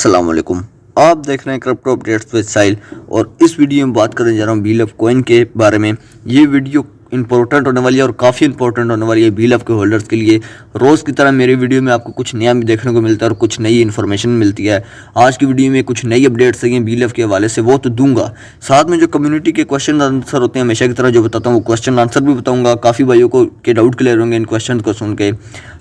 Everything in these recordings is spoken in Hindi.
अस्सलाम वालेकुम। आप देख रहे हैं क्रिप्टो अपडेट्स विद साहिल और इस वीडियो में बात करने जा रहा हूँ बीएलएफ कॉइन के बारे में। ये वीडियो इंपॉर्टेंट होने वाली है और काफ़ी इंपॉर्टेंट होने वाली है बीएलएफ के होल्डर्स के लिए। रोज़ की तरह मेरी वीडियो में आपको कुछ नया भी देखने को मिलता है और कुछ नई इन्फॉर्मेशन मिलती है। आज की वीडियो में कुछ नई अपडेट्स हैं बीएलएफ के हवाले से, वो तो दूंगा। साथ में जो कम्युनिटी के क्वेश्चन आंसर होते हैं हमेशा की तरह जो बताता हूँ वो क्वेश्चन आंसर भी बताऊँगा। काफ़ी भाइयों को के डाउट क्लियर होंगे इन क्वेश्चन को सुन के।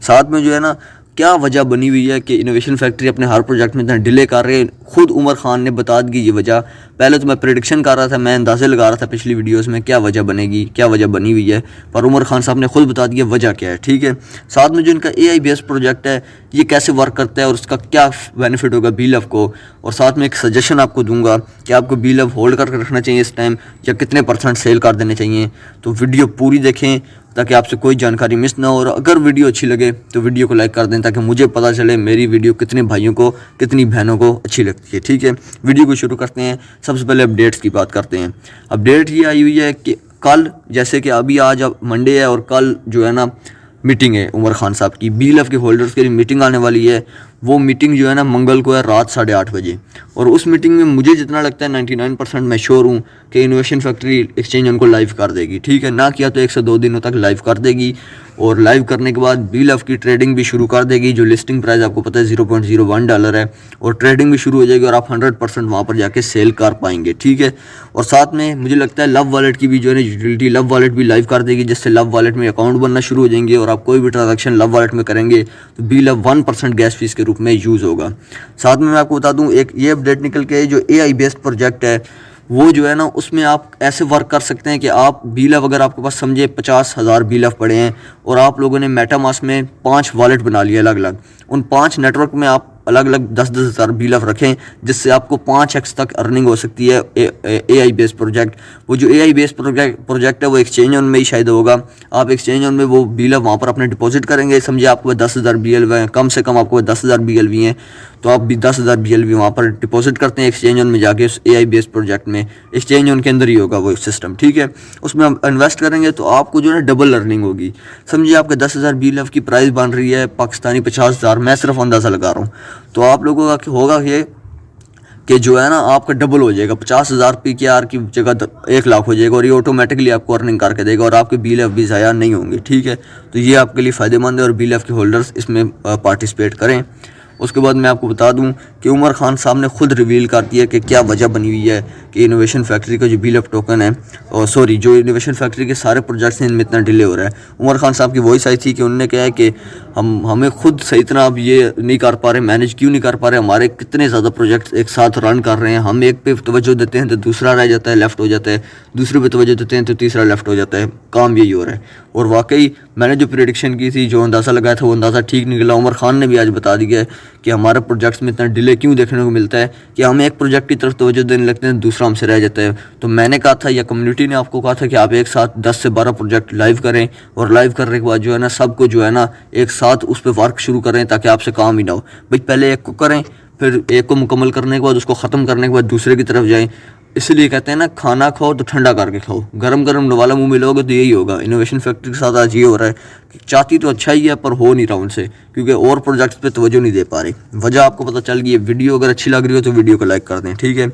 साथ में जो है ना क्या वजह बनी हुई है कि इनोवेशन फैक्ट्री अपने हर प्रोजेक्ट में इतना डिले कर रहे हैं, खुद उमर खान ने बता दी ये वजह। पहले तो मैं प्रेडिक्शन कर रहा था, मैं अंदाजे लगा रहा था पिछली वीडियोस में क्या वजह बनेगी, क्या वजह बनी हुई है, पर उमर खान साहब ने खुद बता दिया वजह क्या है। ठीक है, साथ में जो इनका एआई बेस्ड प्रोजेक्ट है ये कैसे वर्क करता है और उसका क्या बेनिफिट होगा बीएलएफ को, और साथ में एक सजेशन आपको दूंगा कि आपको बीएलएफ होल्ड करके रखना चाहिए इस टाइम या कितने % सेल कर देने चाहिए। तो वीडियो पूरी देखें ताकि आपसे कोई जानकारी मिस ना हो, और अगर वीडियो अच्छी लगे तो वीडियो को लाइक कर दें ताकि मुझे पता चले मेरी वीडियो कितने भाइयों को कितनी बहनों को अच्छी लगती है। ठीक है, वीडियो को शुरू करते हैं। सबसे पहले अपडेट्स की बात करते हैं। अपडेट ये आई हुई है कि कल, जैसे कि अभी आज मंडे है और कल जो है ना मीटिंग है उमर खान साहब की, बीएलएफ के होल्डर्स के लिए मीटिंग आने वाली है। वो मीटिंग जो है ना मंगल को है रात 8:30 बजे, और उस मीटिंग में मुझे जितना लगता है 99% मैं श्योर हूँ कि इनोवेशन फैक्ट्री एक्सचेंज उनको लाइव कर देगी। ठीक है, ना किया तो 1 से 2 दिनों तक लाइव कर देगी, और लाइव करने के बाद बीएलएफ की ट्रेडिंग भी शुरू कर देगी। जो लिस्टिंग प्राइस आपको पता है $0.01 है, और ट्रेडिंग भी शुरू हो जाएगी और आप 100% वहाँ पर जाके सेल कर पाएंगे। ठीक है, और साथ में मुझे लगता है लव वॉलेट की भी जो है ना यूटिलिटी लव वॉलेट भी लाइव कर देगी, जिससे लव वॉलेट में अकाउंट बनना शुरू हो जाएंगे और आप कोई भी ट्रांजैक्शन लव वॉलेट में करेंगे तो बीएलएफ 1% गैस फीस के रूप में यूज़ होगा। साथ में मैं आपको बता दूं एक ये अपडेट निकल के जो एआई बेस्ड प्रोजेक्ट है वो जो है ना उसमें आप ऐसे वर्क कर सकते हैं कि आप बीएलएफ, अगर आपके पास समझे 50,000 बीएलएफ पड़े हैं और आप लोगों ने मेटामास्क में 5 वॉलेट बना लिए अलग अलग, उन 5 नेटवर्क में आप अलग अलग 10-10 हज़ार बीएलएफ रखें, जिससे आपको 5x तक अर्निंग हो सकती है एआई बेस्ड प्रोजेक्ट। वो जो एआई बेस्ड प्रोजेक्ट है वो एक्सचेंज ऑन में ही शायद होगा। आप एक्सचेंज ऑन में वो बीएलएफ वहाँ पर अपने डिपॉजिट करेंगे। समझिए आपको 10,000 बीएलएफ हैं, कम से कम आपको 10,000 बीएलएफ हैं, तो आप भी 10,000 बीएलएफ वहाँ पर डिपॉजिट करते हैं एक्सचेंज ऑन में जाके उस एआई बेस्ड प्रोजेक्ट में। एक्सचेंज ऑन के अंदर ही होगा वो सिस्टम। ठीक है, उसमें हम इन्वेस्ट करेंगे तो आपको जो है डबल अर्निंग होगी। समझिए आपके 10,000 बीएलएफ की प्राइस बन रही है पाकिस्तानी 50,000, मैं सिर्फ अंदाज़ा लगा रहा हूँ, तो आप लोगों का होगा ये कि जो है ना आपका डबल हो जाएगा। 50,000 पीकेआर की जगह 1 लाख हो जाएगा, और ये ऑटोमेटिकली आपको अर्निंग करके देगा और आपके बीएलएफ भी ज़ाया नहीं होंगे। ठीक है, तो ये आपके लिए फ़ायदेमंद है और बीएलएफ के होल्डर्स इसमें पार्टिसिपेट करें। उसके बाद मैं आपको बता दूं कि उमर खान साहब ने खुद रिवील कर दिया कि क्या वजह बनी हुई है कि इनोवेशन फैक्ट्री का जो बीएलएफ टोकन है, और सॉरी जो इनोवेशन फैक्ट्री के सारे प्रोजेक्ट्स हैं इनमें इतना डिले हो रहा है। उमर खान साहब की वॉइस आई थी कि उन्होंने कहा है कि हमें खुद सही तरह अब ये नहीं कर पा रहे, मैनेज क्यों नहीं कर पा रहे, हमारे कितने ज़्यादा प्रोजेक्ट्स एक साथ रन कर रहे हैं, हम एक पे तवज्जो देते हैं तो दूसरा रह जाता है, लेफ्ट हो जाता है, दूसरे पे तवज्जो देते हैं तो तीसरा लेफ्ट हो जाता है, काम यही हो रहा है। और वाकई मैंने जो प्रेडिक्शन की थी, जो अंदाज़ा लगाया था वो अंदाज़ा ठीक निकला। उमर खान ने भी आज बता दिया है कि हमारे प्रोजेक्ट्स में इतना डिले क्यों देखने को मिलता है कि हम एक प्रोजेक्ट की तरफ तवज्जो देने लगते हैं, दूसरा हमसे रह जाता है। तो मैंने कहा था या कम्युनिटी ने आपको कहा था कि आप एक साथ 10 से 12 प्रोजेक्ट लाइव करें, और लाइव करने के बाद जो है ना सबको जो है ना एक साथ उस पर वर्क शुरू करें ताकि आपसे काम ही ना हो। भाई पहले एक को करें, फिर एक को मुकम्मल करने के बाद उसको ख़त्म करने के बाद दूसरे की तरफ जाएँ। इसलिए कहते हैं ना खाना खाओ तो ठंडा करके खाओ, गरम गरम वाला मुंह में लोगे तो यही होगा। इनोवेशन फैक्ट्री के साथ आज ये हो रहा है कि चाहती तो अच्छा ही है पर हो नहीं रहा उनसे, क्योंकि और प्रोजेक्ट्स पे तवज्जो नहीं दे पा रही। वजह आपको पता चल गई है। वीडियो अगर अच्छी लग रही हो तो वीडियो को लाइक कर दें। ठीक है,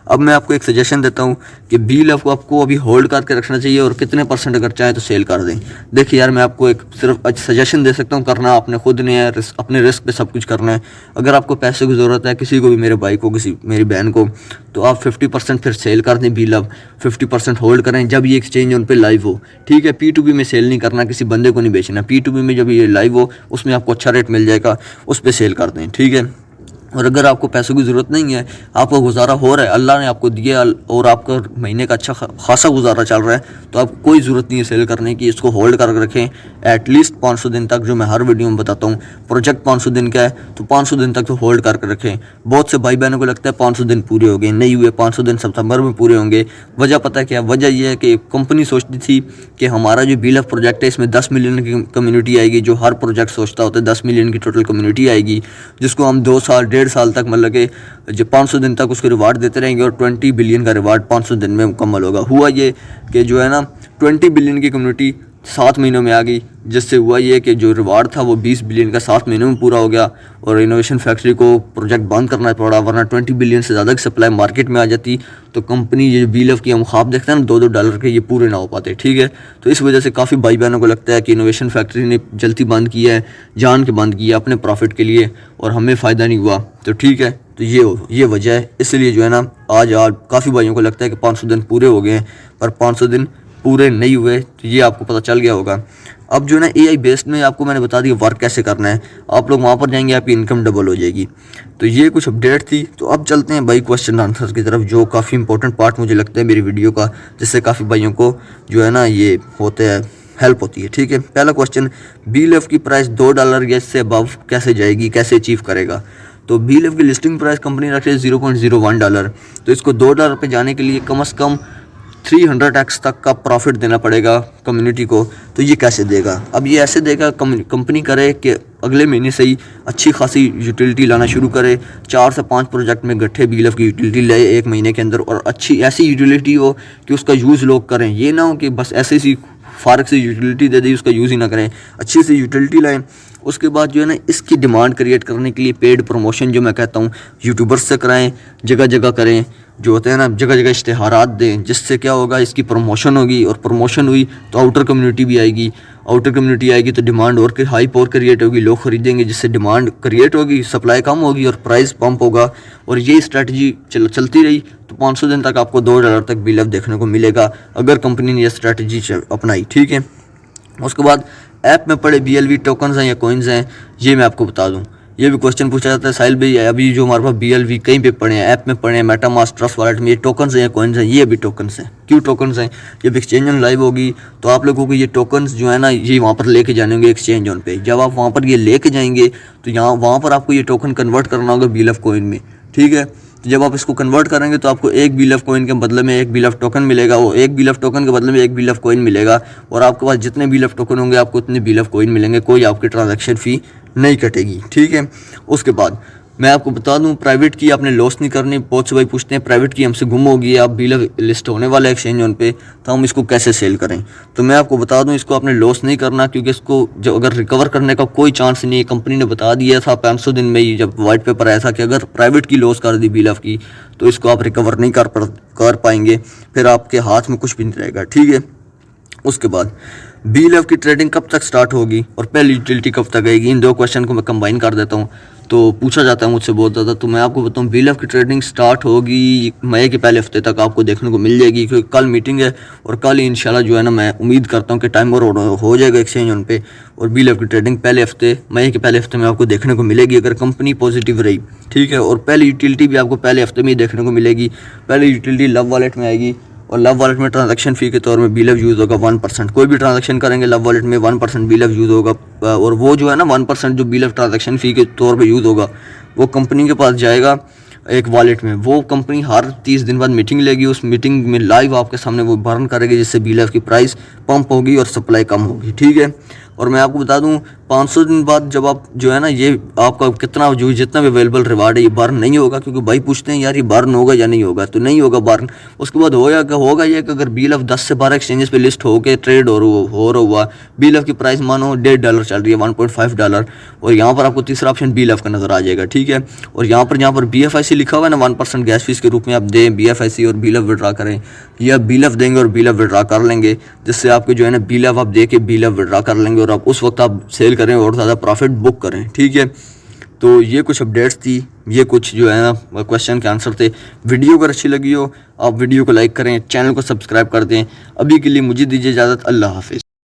अब मैं आपको एक सजेशन देता हूँ कि बीएलएफ को आपको अभी होल्ड करके रखना चाहिए और कितने % अगर चाहें तो सेल कर दें। देखिए यार, मैं आपको एक सिर्फ सजेशन दे सकता हूँ, करना आपने खुद ने है, अपने रिस्क पे सब कुछ करना है। अगर आपको पैसे की ज़रूरत है, किसी को भी, मेरे भाई को, किसी मेरी बहन को, तो आप 50% फिर सेल कर दें बीएलएफ, 50% होल्ड करें जब ये एक्सचेंज उन पर लाइव हो। ठीक है, P2P में सेल नहीं करना, किसी बंदे को नहीं बेचना। P2P में जब ये लाइव हो उसमें आपको अच्छा रेट मिल जाएगा, उस पर सेल कर दें। ठीक है, और अगर आपको पैसों की ज़रूरत नहीं है, आपका गुजारा हो रहा है, अल्लाह ने आपको दिया और आपका महीने का अच्छा खासा गुजारा चल रहा है, तो आपको कोई ज़रूरत नहीं है सेल करने की। इसको होल्ड करके रखें एटलीस्ट 500 दिन तक, जो मैं हर वीडियो में बताता हूँ। प्रोजेक्ट 500 दिन का है तो 500 दिन तक तो होल्ड करके रखें। बहुत से भाई बहनों को लगता है 500 दिन पूरे हो गए, नहीं हुए। 500 दिन सितंबर में पूरे होंगे। वजह पता है क्या? वजह यह है कि कंपनी सोचती थी कि हमारा जो बीएलएफ प्रोजेक्ट है इसमें 10 मिलियन की कम्युनिटी आएगी, जो हर प्रोजेक्ट सोचता होता है 10 मिलियन की टोटल कम्युनिटी आएगी, जिसको हम 2 साल 1.5 साल तक, मतलब कि जो 500 दिन तक उसको रिवार्ड देते रहेंगे और 20 बिलियन का रिवार्ड 500 दिन में मुकम्मल होगा। हुआ ये कि जो है ना 20 बिलियन की कम्युनिटी 7 महीनों में आ गई, जिससे हुआ ये कि जो रिवार्ड था वो 20 बिलियन का 7 महीनों में पूरा हो गया और इनोवेशन फैक्ट्री को प्रोजेक्ट बंद करना पड़ा, वरना 20 बिलियन से ज़्यादा की सप्लाई मार्केट में आ जाती तो कंपनी ये BLF की हम ख्वाब देखते हैं ना $2-2 के, ये पूरे ना हो पाते। ठीक है, तो इस वजह से काफ़ी भाई बहनों को लगता है कि इनोवेशन फैक्ट्री ने जल्दी बंद किया है, जान के बंद किया अपने प्रॉफिट के लिए और हमें फ़ायदा नहीं हुआ। तो ठीक है, तो ये वजह है, इसलिए जो है ना आज काफ़ी भाइयों को लगता है कि 500 दिन पूरे हो गए हैं, पर 500 दिन पूरे नहीं हुए, तो ये आपको पता चल गया होगा। अब जो है ना AI बेस्ड में आपको मैंने बता दिया वर्क कैसे करना है, आप लोग वहाँ पर जाएंगे आपकी इनकम डबल हो जाएगी। तो ये कुछ अपडेट थी। तो अब चलते हैं भाई क्वेश्चन आंसर की तरफ, जो काफ़ी इंपॉर्टेंट पार्ट मुझे लगता है मेरी वीडियो का, जिससे काफ़ी भाइयों को जो है ना ये होते हैं, हेल्प होती है। ठीक है, पहला क्वेश्चन, BLF की प्राइस $2 या इससे अबव कैसे जाएगी, कैसे अचीव करेगा। तो BLF की लिस्टिंग प्राइस कंपनी रखी है $0.01, तो इसको $2 पे जाने के लिए कम से कम 300x तक का प्रॉफिट देना पड़ेगा कम्युनिटी को। तो ये कैसे देगा, अब ये ऐसे देगा, कंपनी करे कि अगले महीने से ही अच्छी खासी यूटिलिटी लाना शुरू करे, 4 से 5 प्रोजेक्ट में गट्ठे BLF की यूटिलिटी लाए 1 महीने के अंदर, और अच्छी ऐसी यूटिलिटी हो कि उसका यूज़ लोग करें। ये ना हो कि बस ऐसे सी फारग से यूटिलिटी दे दी, उसका यूज़ ही ना करें, अच्छी सी यूटिलिटी लाएं। उसके बाद जो है ना इसकी डिमांड क्रिएट करने के लिए पेड प्रमोशन जो मैं कहता हूँ यूट्यूबर्स से कराएं, जगह जगह करें, जो होते हैं ना जगह जगह इश्तिहारात दें, जिससे क्या होगा इसकी प्रमोशन होगी, और प्रमोशन हुई तो आउटर कम्युनिटी भी आएगी, आउटर कम्युनिटी आएगी तो डिमांड और हाइप और क्रिएट होगी, लोग खरीदेंगे, जिससे डिमांड क्रिएट होगी, सप्लाई कम होगी और प्राइस पंप होगा। और ये स्ट्रैटेजी चलती रही तो 500 दिन तक आपको $2 तक BLF देखने को मिलेगा, अगर कंपनी ने यह स्ट्रैटेजी अपनाई। ठीक है, उसके बाद ऐप में पड़े BLV टोकन्स हैं या कॉइन्स हैं, ये मैं आपको बता दूं। ये भी क्वेश्चन पूछा जाता है, साहिल भाई अभी जो हमारे पास BLV कहीं पे पड़े हैं, ऐप में पड़े हैं, मेटामास्क, ट्रस्ट वॉलेट में, ये टोकन्स हैं या कॉइन्स हैं, ये अभी टोकन्स हैं। क्यों टोकन्स हैं, जब एक्सचेंज ऑन लाइव होगी तो आप लोगों को ये टोकन्स जो है ना ये वहाँ पर लेके जाने होंगे एक्सचेंज ऑन पे। जब आप वहाँ पर ये लेके जाएंगे तो वहाँ पर आपको ये टोकन कन्वर्ट करना होगा BLF कॉइन में। ठीक है, तो जब आप इसको कन्वर्ट करेंगे तो आपको 1 BLF कॉइन के बदले में 1 BLF टोकन मिलेगा, वो 1 BLF टोकन के बदले में 1 BLF कॉइन मिलेगा, और आपके पास जितने BLF टोकन होंगे आपको उतने BLF कॉइन मिलेंगे, कोई आपकी ट्रांजैक्शन फ़ी नहीं कटेगी। ठीक है, उसके बाद मैं आपको बता दूं प्राइवेट की आपने लॉस नहीं करनी। बहुत से भाई पूछते हैं प्राइवेट की हमसे गुम होगी, आप BLF लिस्ट होने वाला है एक्सचेंज ऑन पे, तो हम इसको कैसे सेल करें। तो मैं आपको बता दूं इसको आपने लॉस नहीं करना, क्योंकि इसको जो अगर रिकवर करने का कोई चांस नहीं है। कंपनी ने बता दिया था 500 दिन में ही, जब वाइट पेपर आया था कि अगर प्राइवेट की लॉस कर दी BLF की तो इसको आप रिकवर नहीं कर पाएंगे, फिर आपके हाथ में कुछ भी नहीं रहेगा। ठीक है, उसके बाद BLF की ट्रेडिंग कब तक स्टार्ट होगी और पहली यूटिलिटी कब तक आएगी, इन दो क्वेश्चन को मैं कंबाइन कर देता हूँ। तो पूछा जाता है मुझसे बहुत ज़्यादा, तो मैं आपको बताऊँ BLF की ट्रेडिंग स्टार्ट होगी मई के पहले हफ्ते तक आपको देखने को मिल जाएगी, क्योंकि कल मीटिंग है और कल इंशाल्लाह जो है ना मैं उम्मीद करता हूँ कि टाइम और हो जाएगा एक्सचेंज ऑन पे, और BLF की ट्रेडिंग पहले हफ्ते मई के पहले हफ्ते में आपको देखने को मिलेगी अगर कंपनी पॉजिटिव रही। ठीक है, और पहली यूटिलिटी भी आपको पहले हफ्ते में ही देखने को मिलेगी। पहली यूटिलिटी लव वॉलेट में आएगी, और लव वॉलेट में ट्रांजैक्शन फ़ी के तौर में BLF यूज़ होगा 1%। कोई भी ट्रांजैक्शन करेंगे लव वॉलेट में 1% BLF यूज़ होगा, और वो जो है ना 1% जो BLF ट्रांजैक्शन फ़ी के तौर पे यूज़ होगा वो कंपनी के पास जाएगा एक वॉलेट में। वो कंपनी हर 30 दिन बाद मीटिंग लेगी, उस मीटिंग में लाइव आपके सामने वो बर्न करेगी, जिससे BLF की प्राइस पंप होगी और सप्लाई कम होगी। ठीक है, और मैं आपको बता दूं 500 दिन बाद जब आप जो है ना ये आपका कितना जो जितना भी अवेलेबल रिवार्ड है ये बर्न नहीं होगा, क्योंकि भाई पूछते हैं यार ये बर्न होगा या नहीं होगा, तो नहीं होगा बर्न। उसके बाद होगा ये कि अगर BLF 10 से 12 एक्सचेंजेस पे लिस्ट होकर ट्रेड हो रहा हुआ, BLF की प्राइस मानो $1.5 चल रही है, $1.5, और यहाँ पर आपको तीसरा ऑप्शन BLF का नज़र आ जाएगा। ठीक है, और यहाँ पर BFIC लिखा हुआ है ना 1% गैस फीस के रूप में आप दें BFIC और BLF विड्रा करें, या BLF देंगे और BLF विड्रा कर लेंगे, जिससे आपके जो है ना BLF आप दे के BLF विड्रा कर लेंगे और आप उस वक्त आप सेल करें और ज़्यादा प्रॉफिट बुक करें। ठीक है, तो ये कुछ अपडेट्स थी, ये कुछ जो है ना क्वेश्चन के आंसर थे। वीडियो अगर अच्छी लगी हो आप वीडियो को लाइक करें, चैनल को सब्सक्राइब कर दें। अभी के लिए मुझे दीजिए इजाज़त, अल्लाह हाफिज़।